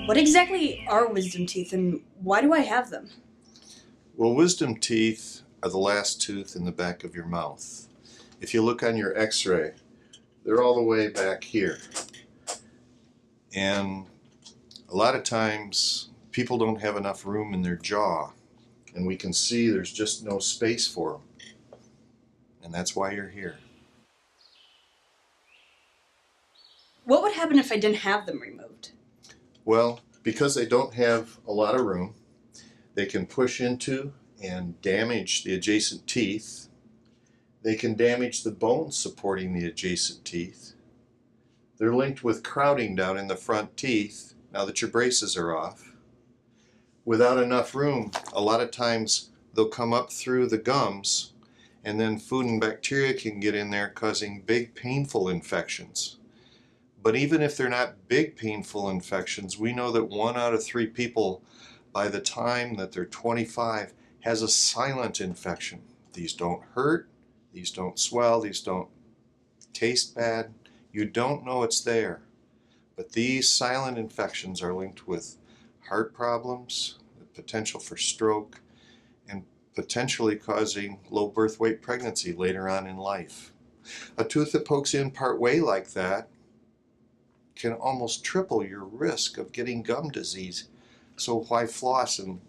What exactly are wisdom teeth and why do I have them? Well, wisdom teeth are the last tooth in the back of your mouth. If you look on your x-ray, they're all the way back here. And a lot of times people don't have enough room in their jaw, and we can see there's just no space for them. And that's why you're here. What would happen if I didn't have them removed? Well, because they don't have a lot of room, they can push into and damage the adjacent teeth. They can damage the bones supporting the adjacent teeth. They're linked with crowding down in the front teeth now that your braces are off. Without enough room, a lot of times they'll come up through the gums, and then food and bacteria can get in there, causing big painful infections. But even if they're not big painful infections, we know that 1 out of 3 people by the time that they're 25 has a silent infection. These don't hurt, these don't swell, these don't taste bad. You don't know it's there. But these silent infections are linked with heart problems, the potential for stroke, and potentially causing low birth weight pregnancy later on in life. A tooth that pokes in part way like that can almost triple your risk of getting gum disease. So why floss and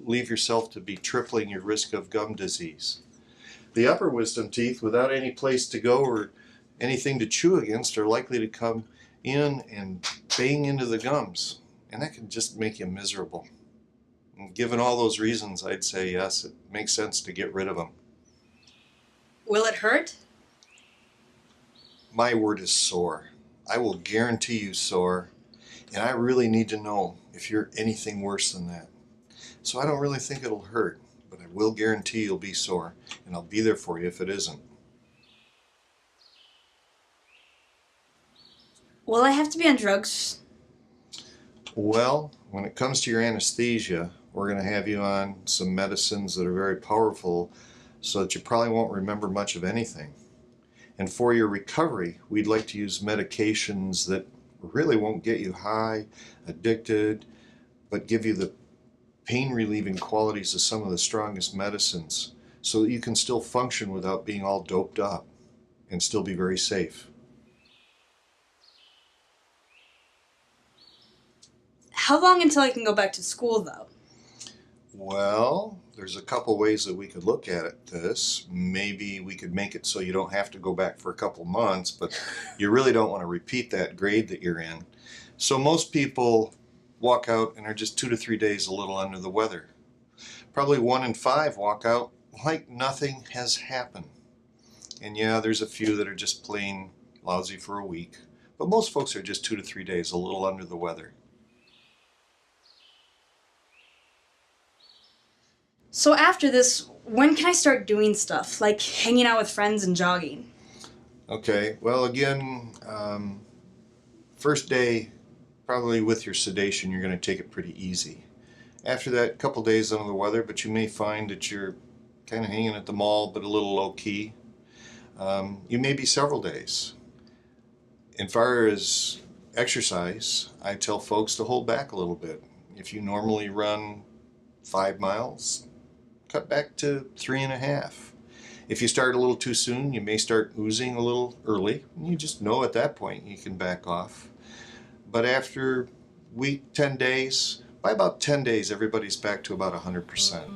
leave yourself to be tripling your risk of gum disease? The upper wisdom teeth, without any place to go or anything to chew against, are likely to come in and bang into the gums, and that can just make you miserable. And given all those reasons, I'd say yes, it makes sense to get rid of them. Will it hurt? My word is sore. I will guarantee you sore, and I really need to know if you're anything worse than that. So I don't really think it'll hurt, but I will guarantee you'll be sore, and I'll be there for you if it isn't. Will I have to be on drugs? Well, when it comes to your anesthesia, we're going to have you on some medicines that are very powerful so that you probably won't remember much of anything. And for your recovery, we'd like to use medications that really won't get you high, addicted, but give you the pain relieving qualities of some of the strongest medicines so that you can still function without being all doped up and still be very safe. How long until I can go back to school, though? Well, there's a couple ways that we could look at this. Maybe we could make it so you don't have to go back for a couple months, but you really don't want to repeat that grade that you're in. So most people walk out and are just 2 to 3 days a little under the weather. Probably 1 in 5 walk out like nothing has happened. And yeah, there's a few that are just plain lousy for a week, but most folks are just 2 to 3 days a little under the weather. So after this, when can I start doing stuff, like hanging out with friends and jogging? Okay, well again, first day, probably with your sedation, you're going to take it pretty easy. After that, a couple days under the weather, but you may find that you're kind of hanging at the mall, but a little low key. You may be several days. As far as exercise, I tell folks to hold back a little bit. If you normally run 5 miles, cut back to 3.5. If you start a little too soon, you may start oozing a little early. You just know at that point you can back off. But after week, 10 days, by about 10 days, everybody's back to about 100%.